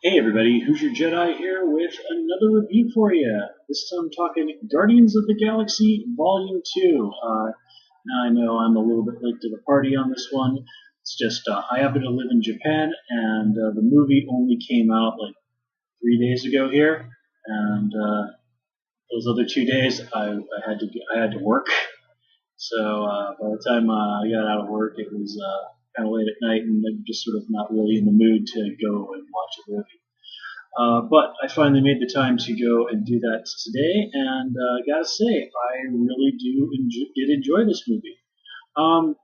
Hey everybody, Who's Your Jedi here with another review for you. This time I'm talking Guardians of the Galaxy Volume 2. Now I know I'm a little bit late to the party on this one. It's just I happen to live in Japan and the movie only came out like 3 days ago here, and those other 2 days I had to work. So by the time I got out of work, it was kind of late at night, and I'm just sort of not really in the mood to go and watch a movie. But I finally made the time to go and do that today, and I gotta say, I really did enjoy this movie. Um,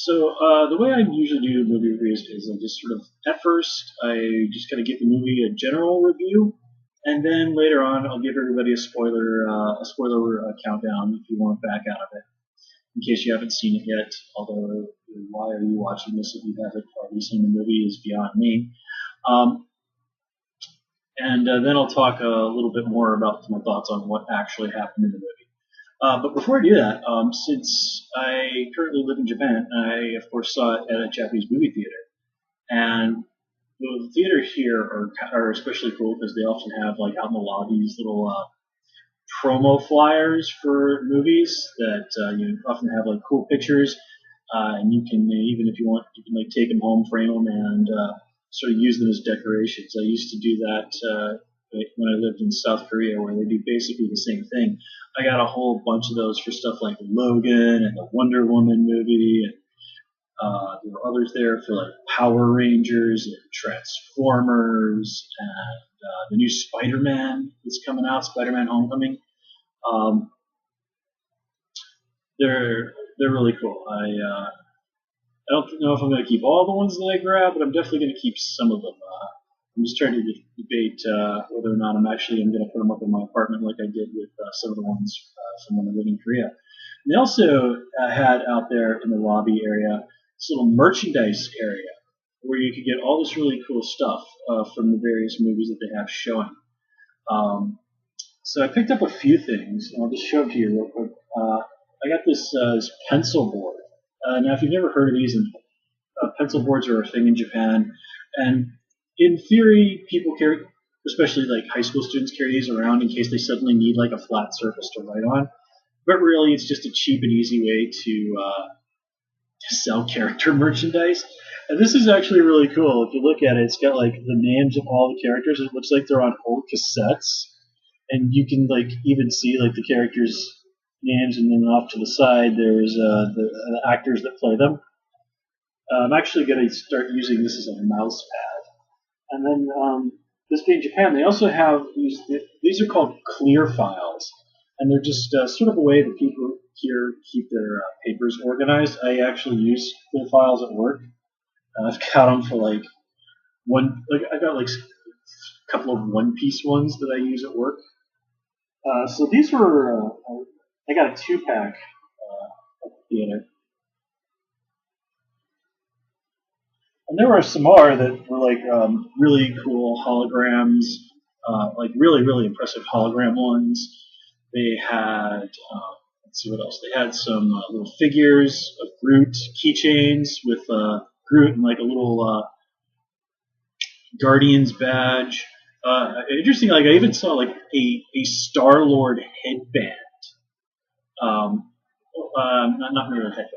the way I usually do movie reviews is I just sort of at first I just kind of give the movie a general review, and then later on I'll give everybody a spoiler countdown if you want to back out of it, in case you haven't seen it yet. Although why are you watching this if you haven't already seen the movie is beyond me. Um, and then I'll talk a little bit more about my thoughts on what actually happened in the movie. But before I do that, since I currently live in Japan, I of course saw it at a Japanese movie theater, and the theater here are especially cool because they often have like out in the lobby these little promo flyers for movies that you often have like cool pictures, and you can even if you want, you can like take them home, frame them, and sort of use them as decorations. I used to do that when I lived in South Korea, where they do basically the same thing. I got a whole bunch of those for stuff like Logan and the Wonder Woman movie, and there were others there for like Power Rangers and Transformers and the new Spider-Man that's coming out, Spider-Man Homecoming. Um, they're really cool. I don't know if I'm going to keep all the ones that I grab, but I'm definitely going to keep some of them. I'm just trying to debate whether or not I'm going to put them up in my apartment like I did with some of the ones from when I lived in Korea. And they also had out there in the lobby area this little merchandise area where you could get all this really cool stuff from the various movies that they have showing. Um, so I picked up a few things, and I'll just show them to you real quick. I got this pencil board. Now, if you've never heard of these, pencil boards are a thing in Japan, and in theory, people carry, especially like high school students, carry these around in case they suddenly need like a flat surface to write on. But really, it's just a cheap and easy way to sell character merchandise. And this is actually really cool. If you look at it, it's got like the names of all the characters. It looks like they're on old cassettes, and you can like even see like the characters' names, and then off to the side there's the actors that play them. I'm actually going to start using this as a mouse pad. And then this being Japan, they also have these are called clear files, and they're just sort of a way that people here keep their papers organized. I actually use clear files at work. I've got them for like I got like a couple of one-piece ones that I use at work. So these were I got a two-pack at the theater. And there were some more that were like really cool holograms, like really, really impressive hologram ones. They had, let's see what else. They had some little figures of Groot, keychains with Groot and like a little Guardians badge. Interesting, like I even saw like a Star Lord headband. Not really a headband.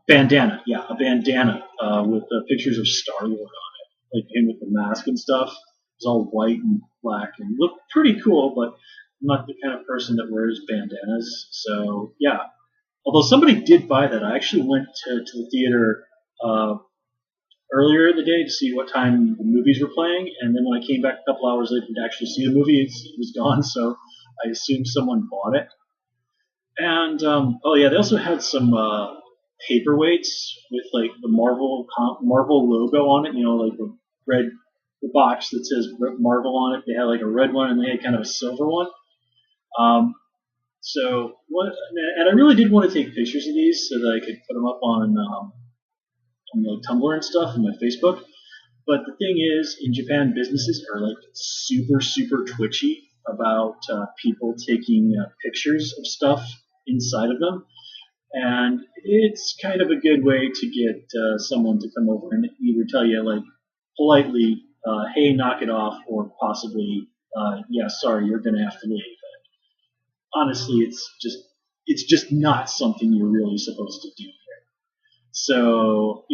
Bandana, yeah, a bandana with pictures of Star Lord on it, like him with the mask and stuff. It was all white and black and looked pretty cool, but I'm not the kind of person that wears bandanas. So yeah, although somebody did buy that, I actually went to the theater uh, earlier in the day to see what time the movies were playing, and then when I came back a couple hours later to actually see the movie, it was gone. So I assumed someone bought it. And oh yeah, they also had some paperweights with like the Marvel logo on it. You know, like the box that says Marvel on it. They had like a red one, and they had kind of a silver one. Um, so what? And I really did want to take pictures of these so that I could put them up on like Tumblr and stuff and my Facebook. But the thing is, in Japan, businesses are like super, super twitchy about people taking pictures of stuff inside of them. And it's kind of a good way to get someone to come over and either tell you, like, politely, hey, knock it off, or possibly, yeah, sorry, you're going to have to leave. Honestly, it's just not something you're really supposed to do. So,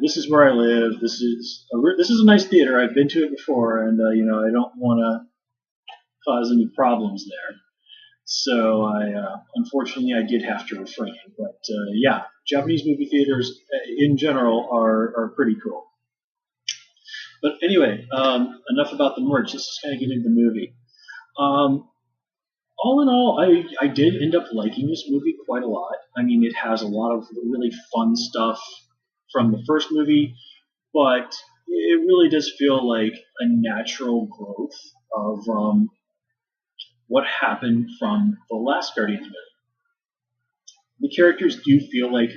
this is where I live. This is a nice theater. I've been to it before, and I don't want to cause any problems there. So unfortunately, I did have to refrain. But yeah, Japanese movie theaters in general are pretty cool. But anyway, enough about the merch. Let's just kind of get into the movie. All in all, I did end up liking this movie quite a lot. I mean, it has a lot of really fun stuff from the first movie, but it really does feel like a natural growth of what happened from the last Guardians movie. The characters do feel like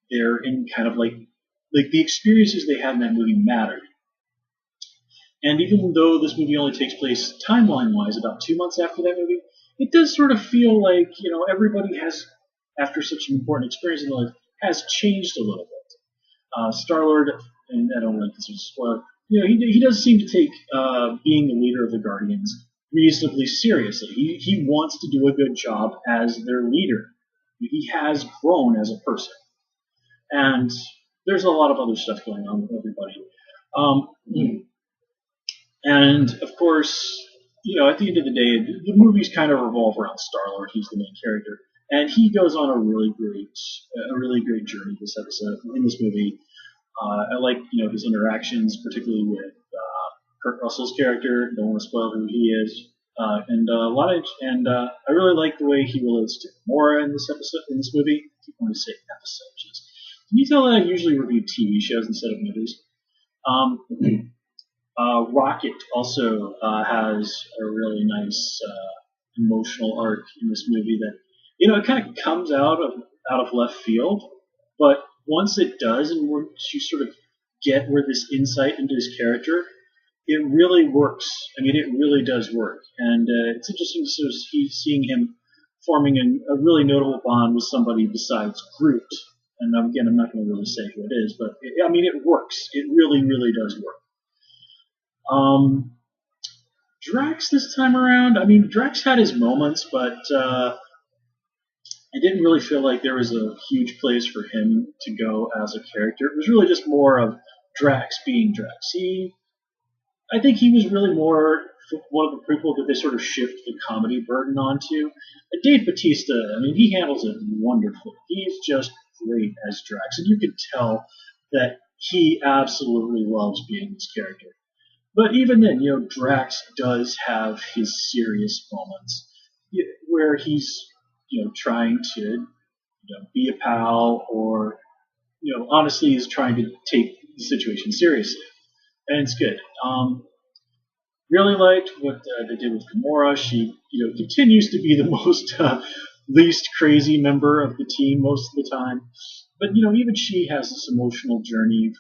they're in kind of like the experiences they had in that movie mattered. And even though this movie only takes place timeline-wise about 2 months after that movie, it does sort of feel like, everybody has, after such an important experience in their life, has changed a little bit. Star-Lord, and I don't like this as a spoiler, he does seem to take being the leader of the Guardians reasonably seriously. He wants to do a good job as their leader. He has grown as a person. And there's a lot of other stuff going on with everybody. And, of course, at the end of the day, the movies kind of revolve around Star-Lord. He's the main character. And he goes on a really great journey in this movie. I like, his interactions, particularly with Kurt Russell's character. Don't want to spoil who he is. I really like the way he relates to Gamora in this movie. I keep wanting to say episode. Jeez. Can you tell that I usually review TV shows instead of movies? Rocket also has a really nice emotional arc in this movie that it kind of comes out of left field, but once it does, and once you sort of get where this insight into his character, it really works. I mean, it really does work, and it's interesting to sort of seeing him forming a really notable bond with somebody besides Groot. And again, I'm not going to really say who it is, but it works. It really, really does work. Drax this time around, Drax had his moments, but I didn't really feel like there was a huge place for him to go as a character. It was really just more of Drax being Drax. I think he was really more one of the people that they sort of shift the comedy burden onto. Dave Bautista, he handles it wonderfully. He's just great as Drax, and you can tell that he absolutely loves being this character. But even then, Drax does have his serious moments where he's, trying to, be a pal, or, honestly is trying to take the situation seriously. And it's good. Really liked what they did with Gamora. She, continues to be the most least crazy member of the team most of the time. But, even she has this emotional journey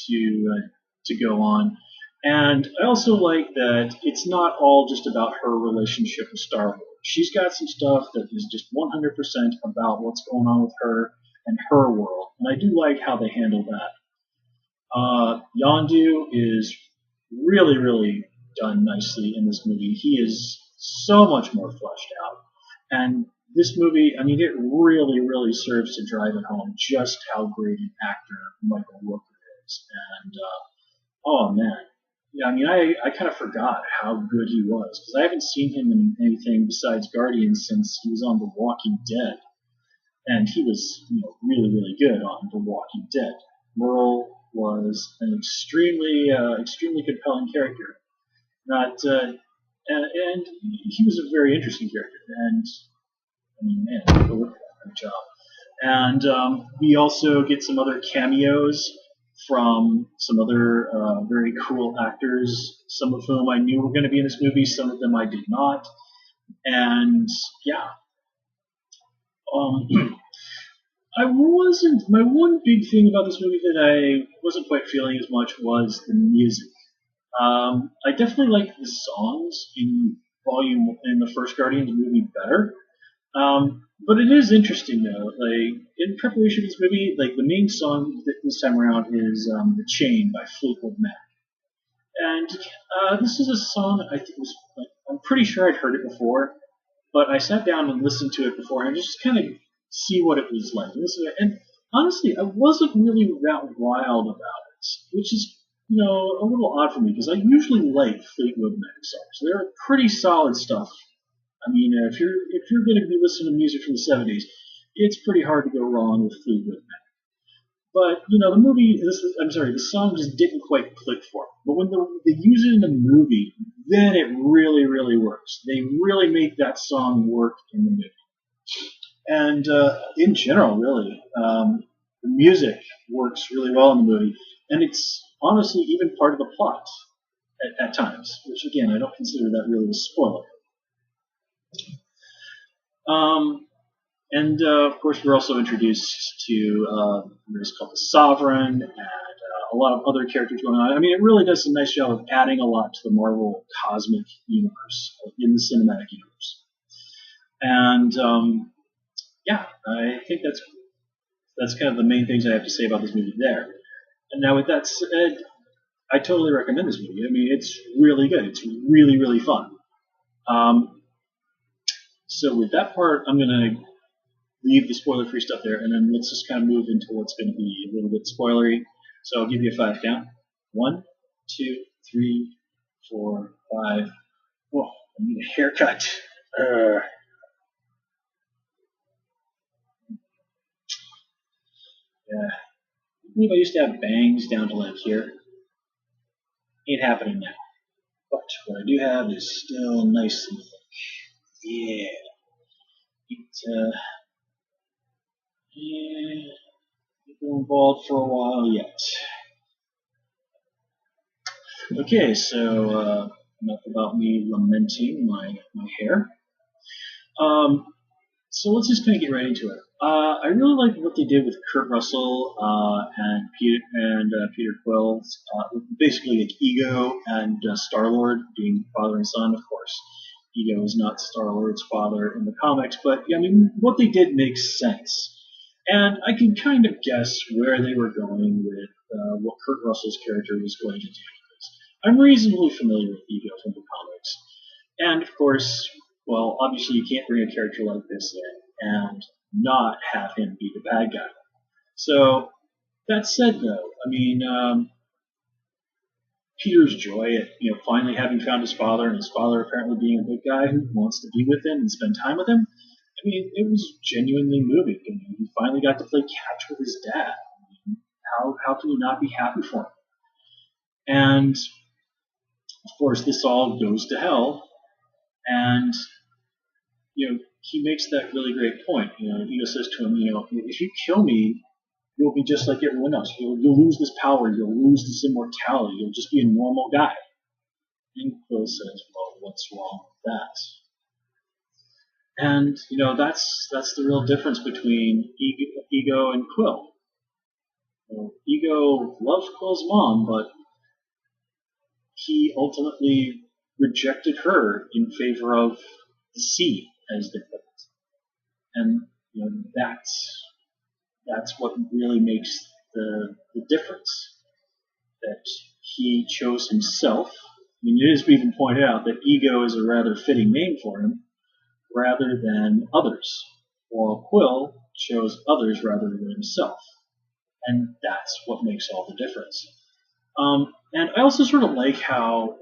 to go on. And I also like that it's not all just about her relationship with Star-Lord. She's got some stuff that is just 100% about what's going on with her and her world. And I do like how they handle that. Yondu is really, really done nicely in this movie. He is so much more fleshed out. And this movie, it really, really serves to drive it home just how great an actor Michael Rooker is. And, oh man. Yeah, I kind of forgot how good he was, because I haven't seen him in anything besides Guardians since he was on The Walking Dead. And he was, really, really good on The Walking Dead. Merle was an extremely compelling character. And he was a very interesting character. And, man, great job. And we also get some other cameos from some other very cool actors, some of whom I knew were going to be in this movie, some of them I did not. And, yeah. My one big thing about this movie that I wasn't quite feeling as much was the music. I definitely like the songs in the first Guardians movie better. But it is interesting though. In preparation for this movie, the main song this time around is "The Chain" by Fleetwood Mac, And this is a song I think was like, I'm pretty sure I'd heard it before, but I sat down and listened to it before and just kind of see what it was like. And honestly, I wasn't really that wild about it, which is a little odd for me because I usually like Fleetwood Mac songs. They're pretty solid stuff. I mean, if you're going to be listening to music from the '70s, it's pretty hard to go wrong with Fleetwood Mac. But the movie, I'm sorry, the song just didn't quite click for me. But when they use it in the movie, then it really, really works. They really make that song work in the movie. And in general, really, the music works really well in the movie, and it's honestly even part of the plot at times, which again I don't consider that really a spoiler. Um, and of course, we're also introduced to a race called the Sovereign, and a lot of other characters going on. I mean, it really does a nice job of adding a lot to the Marvel cosmic universe in the cinematic universe. And yeah, I think that's kind of the main things I have to say about this movie there. And now, with that said, I totally recommend this movie. I mean, it's really good. It's really, really fun. So with that part, I'm going to leave the spoiler-free stuff there, and then let's just kind of move into what's going to be a little bit spoilery. So I'll give you a 5 count. 1, 2, 3, 4, 5. Whoa, I need a haircut. Yeah. I believe I used to have bangs down to like here. Ain't happening now. But what I do have is still nice and thick. Yeah. Yeah, going bald for a while yet. Okay, so enough about me lamenting my hair. So let's just kind of get right into it. I really like what they did with Kurt Russell and Peter Quill, basically like Ego and Star-Lord being father and son, of course. Ego is not Star-Lord's father in the comics, but I mean, what they did makes sense. And I can kind of guess where they were going with what Kurt Russell's character was going to do. I'm reasonably familiar with Ego from the comics. And of course, well, obviously you can't bring a character like this in and not have him be the bad guy. So, that said though, I mean, Peter's joy at finally having found his father, and his father apparently being a good guy who wants to be with him and spend time with him. I mean, it was genuinely moving. I mean, he finally got to play catch with his dad. I mean, how can you not be happy for him? And of course, this all goes to hell, and he makes that really great point. Ego says to him, if you kill me, you'll be just like everyone else. You'll lose this power. You'll lose this immortality. You'll just be a normal guy. And Quill says, well, what's wrong with that? And, that's the real difference between Ego and Quill. Ego loved Quill's mom, but he ultimately rejected her in favor of the seed, as they put it. And, that's what really makes the difference. That he chose himself. I mean, it is even pointed out that Ego is a rather fitting name for him, rather than others, while Quill chose others rather than himself. And that's what makes all the difference. And I also sort of like how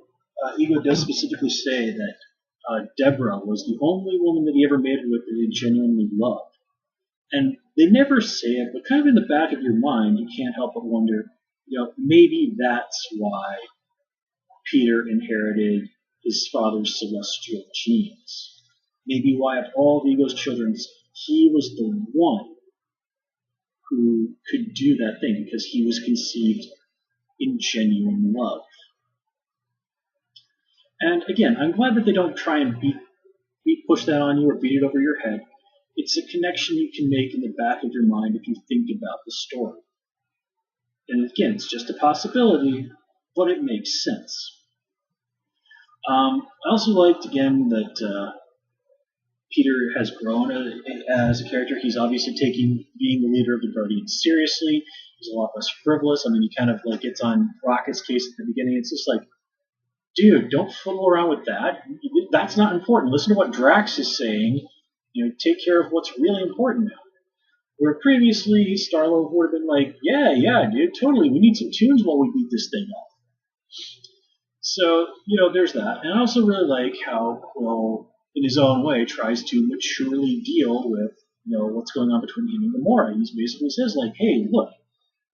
Ego does specifically say that Deborah was the only woman that he ever mated with that he genuinely loved. And they never say it, but kind of in the back of your mind, you can't help but wonder, maybe that's why Peter inherited his father's celestial genes. Maybe why of all of Ego's children, he was the one who could do that thing because he was conceived in genuine love. And again, I'm glad that they don't try and push that on you or beat it over your head. It's a connection you can make in the back of your mind if you think about the story. And again, it's just a possibility, but it makes sense. I also liked, again, that Peter has grown as a character. He's obviously taking being the leader of the Guardians seriously. He's a lot less frivolous. I mean, he kind of like gets on Rocket's case at the beginning. It's just like, dude, don't fiddle around with that. That's not important. Listen to what Drax is saying. Take care of what's really important now. Where previously Star-Lord would have been like, yeah, dude, totally. We need some tunes while we beat this thing up. So, there's that. And I also really like how Quill, in his own way, tries to maturely deal with, what's going on between him and Gamora. He basically says, like, hey, look,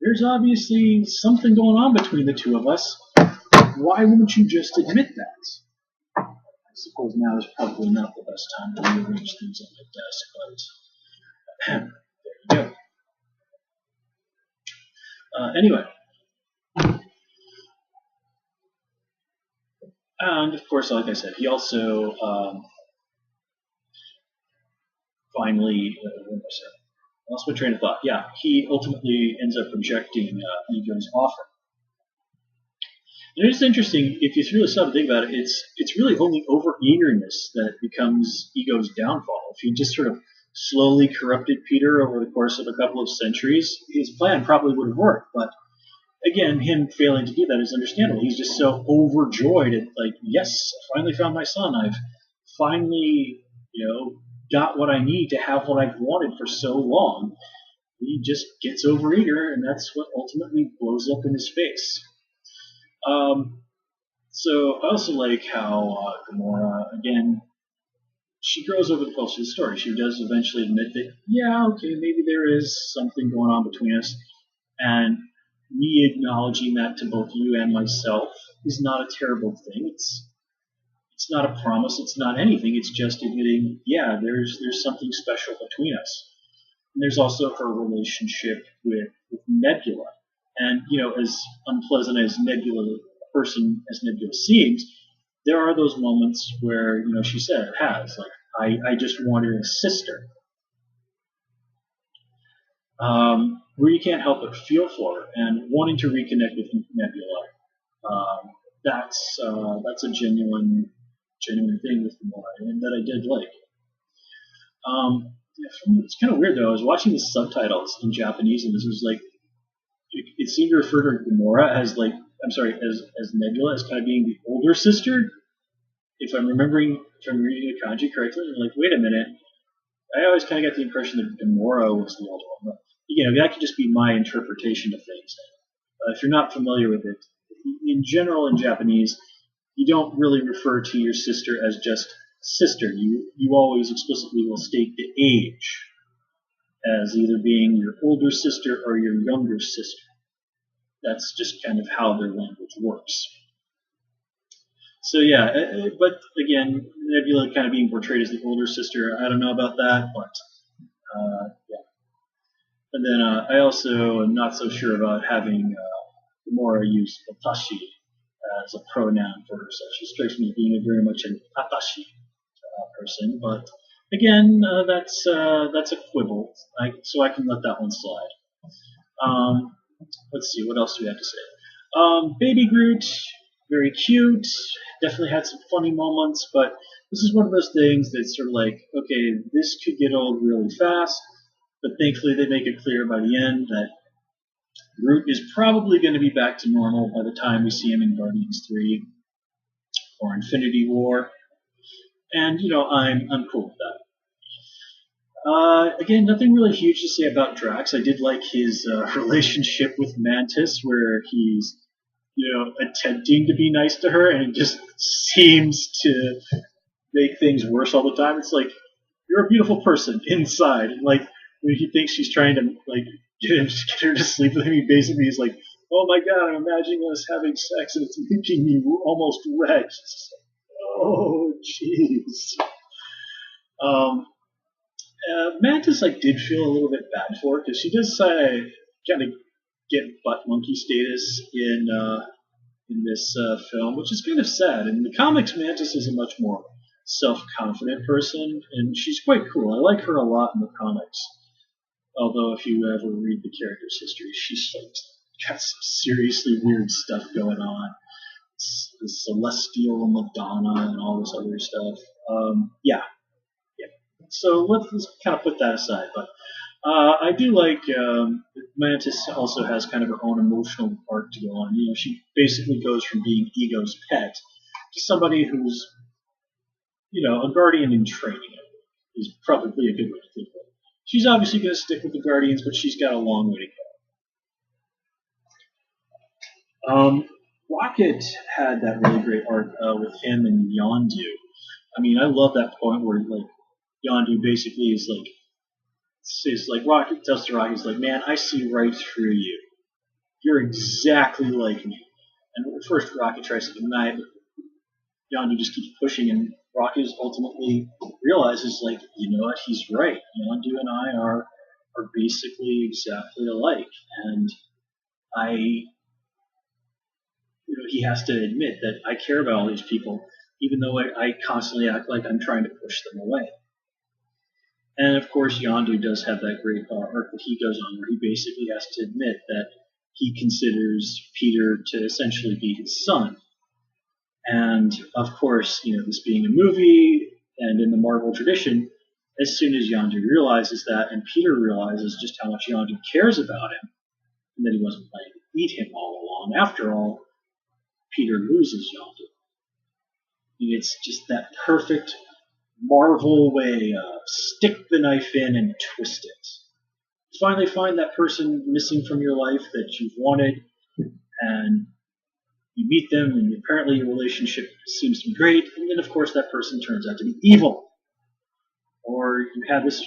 there's obviously something going on between the two of us. Why won't you just admit that? I suppose now is probably not the best time to rearrange things on my desk, but there you go. Anyway. And of course, like I said, he also finally, I lost my train of thought. Yeah, he ultimately ends up rejecting Ego's offer. And it's interesting, if you really stop to think about it, it's really only over-eagerness that becomes Ego's downfall. If he just sort of slowly corrupted Peter over the course of a couple of centuries, his plan probably would have worked. But again, him failing to do that is understandable. He's just so overjoyed at, like, yes, I finally found my son. I've finally, got what I need to have what I've wanted for so long. He just gets overeager, and that's what ultimately blows up in his face. So I also like how Gamora, again, she grows over the course of the story. She does eventually admit that, yeah, okay, maybe there is something going on between us, and me acknowledging that to both you and myself is not a terrible thing. It's not a promise. It's not anything. It's just admitting, yeah, there's something special between us. And there's also her relationship with Nebula. And, as unpleasant as Nebula, a person as Nebula seems, there are those moments where, she said it has. Like, I just want her as sister. Where you can't help but feel for her and wanting to reconnect with Nebula. That's a genuine thing with Gamora, and that I did like. It's kind of weird though. I was watching the subtitles in Japanese, and this was like, it seemed to refer to Gamora as as Nebula as kind of being the older sister. If I'm reading the kanji correctly, I'm like, wait a minute. I always kind of got the impression that Gamora was the older one. But, that could just be my interpretation of things. If you're not familiar with it, in general in Japanese, you don't really refer to your sister as just sister. You always explicitly will state the age as either being your older sister or your younger sister. That's just kind of how their language works. So yeah, but again, Nebula kind of being portrayed as the older sister, I don't know about that, but yeah. And then I also am not so sure about having Gamora use Watashi as a pronoun for herself. She strikes me as being very much an Atashi person, but again, that's a quibble, so I can let that one slide. Let's see, what else do we have to say? Baby Groot, very cute, definitely had some funny moments, but this is one of those things that's sort of like, okay, this could get old really fast, but thankfully they make it clear by the end that Groot is probably going to be back to normal by the time we see him in Guardians 3 or Infinity War. And, I'm cool with that. Again, nothing really huge to say about Drax. I did like his relationship with Mantis, where he's, attempting to be nice to her, and it just seems to make things worse all the time. It's like, you're a beautiful person inside. And, like, when he thinks she's trying to, like, get her to sleep with him, he basically is like, oh my god, I'm imagining us having sex, and it's making me almost wrecked. Oh, jeez. Mantis, I did feel a little bit bad for because she does kind of get butt monkey status in this film, which is kind of sad. In the comics, Mantis is a much more self-confident person, and she's quite cool. I like her a lot in the comics. Although, if you ever read the character's history, she's got some seriously weird stuff going on. The Celestial Madonna and all this other stuff. Yeah. So let's kind of put that aside. But I do like Mantis also has kind of her own emotional arc to go on. She basically goes from being Ego's pet just somebody who's, a Guardian in training is probably a good way to think of it. She's obviously going to stick with the Guardians, but she's got a long way to go. Rocket had that really great arc with him and Yondu. I mean, I love that point where like Yondu basically is like Rocket tells to Rocket, he's like, man, I see right through you. You're exactly like me. And at first Rocket tries to deny it, but Yondu just keeps pushing, and Rocket ultimately realizes, like, you know what, he's right. Yondu and I are basically exactly alike, and he has to admit that I care about all these people, even though I constantly act like I'm trying to push them away. And of course, Yondu does have that great arc that he goes on, where he basically has to admit that he considers Peter to essentially be his son. And of course, this being a movie and in the Marvel tradition, as soon as Yondu realizes that, and Peter realizes just how much Yondu cares about him, and that he wasn't planning to eat him all along, after all, Peter loses Yondu. It's just that perfect Marvel way of stick the knife in and twist it. You finally find that person missing from your life that you've wanted, and you meet them, and apparently your relationship seems to be great, and then of course that person turns out to be evil. Or you have this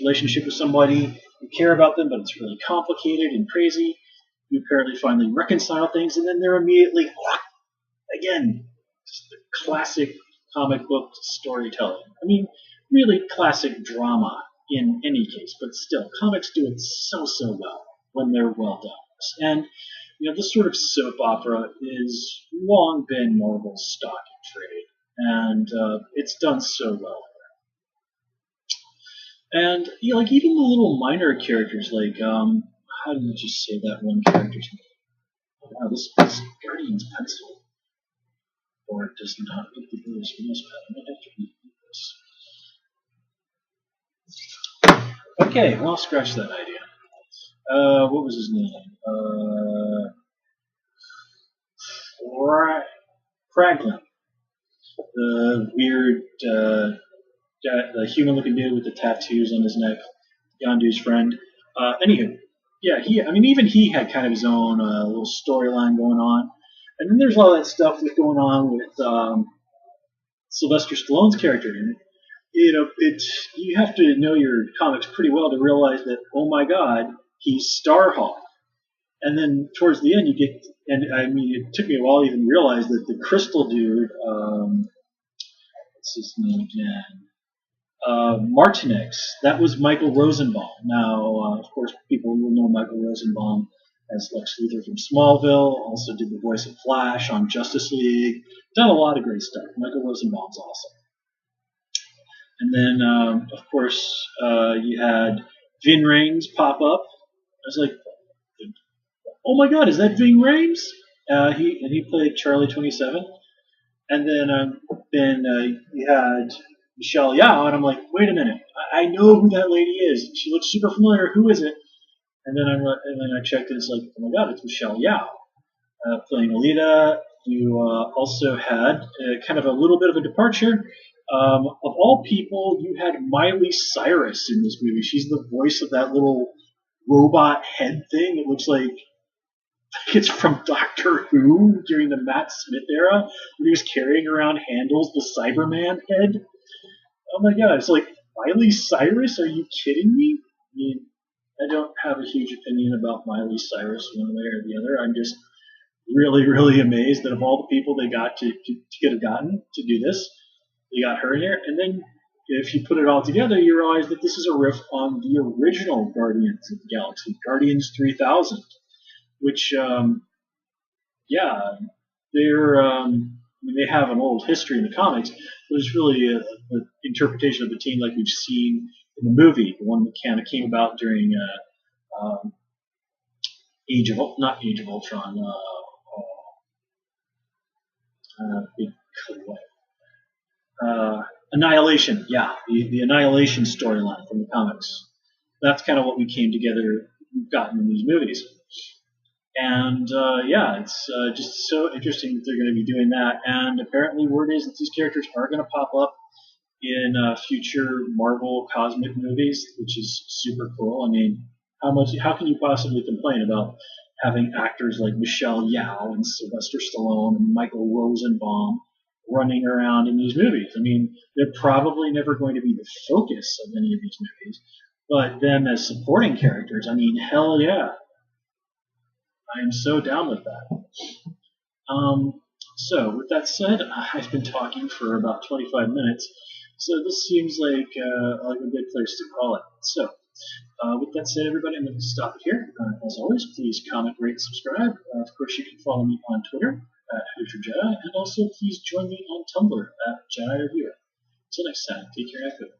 relationship with somebody, you care about them, but it's really complicated and crazy. You apparently finally reconcile things, and then they're immediately, again, just the classic comic book storytelling. I mean, really classic drama in any case, but still, comics do it so well when they're well done. And this sort of soap opera is long been Marvel's stock in trade, and it's done so well. And like even the little minor characters, like how did you just say that one character's name? Wow, this Guardian's pencil, or it does not get the Blues mouse pad. I might have to read this. Okay, well, scratch that idea. What was his name? Kraglin. The weird, the human-looking dude with the tattoos on his neck. Yondu's friend. Anywho, yeah, even he had kind of his own little storyline going on. And then there's all that stuff that's going on with Sylvester Stallone's character. And, you have to know your comics pretty well to realize that, oh my God, he's Starhawk. And then towards the end, it took me a while to even realize that the Crystal dude, what's his name again? Martinex, that was Michael Rosenbaum. Now, of course, people will know Michael Rosenbaum as Lex Luthor from Smallville, also did the voice of Flash on Justice League, done a lot of great stuff. Michael Rosenbaum's awesome. And then, of course, you had Ving Rhames pop up. I was like, oh my God, is that Ving Rhames? He played Charlie 27. And then you had Michelle Yeoh, and I'm like, wait a minute, I know who that lady is. She looks super familiar. Who is it? And then I checked, and it's like, oh my God, it's Michelle Yeoh playing Alita. You also had kind of a little bit of a departure. Of all people, you had Miley Cyrus in this movie. She's the voice of that little robot head thing. It looks like it's from Doctor Who during the Matt Smith era, when he was carrying around handles the Cyberman head. Oh my God, it's like, Miley Cyrus? Are you kidding me? I mean, I don't have a huge opinion about Miley Cyrus one way or the other. I'm just really, really amazed that of all the people they got to get have gotten to do this, they got her in here. And then if you put it all together, you realize that this is a riff on the original Guardians of the Galaxy, Guardians 3000, which, they have an old history in the comics, but it's really an interpretation of the team like we've seen in the movie, the one that kind of came about during not Age of Ultron, Annihilation, the Annihilation storyline from the comics. That's kind of what we came together, we've gotten in these movies. And yeah, it's just so interesting that they're going to be doing that. And apparently, word is that these characters are going to pop up in future Marvel cosmic movies, which is super cool. I mean, how can you possibly complain about having actors like Michelle Yeoh and Sylvester Stallone and Michael Rosenbaum running around in these movies? I mean, they're probably never going to be the focus of any of these movies, but them as supporting characters, I mean, hell yeah, I am so down with that. Um, so, with that said, I've been talking for about 25 minutes, so this seems like a good place to call it. So, with that said, everybody, I'm going to stop it here. As always, please comment, rate, subscribe. Of course, you can follow me on Twitter at Hoosier Jedi, and also please join me on Tumblr at Jedi Reviewer. Until next time, take care, Echo.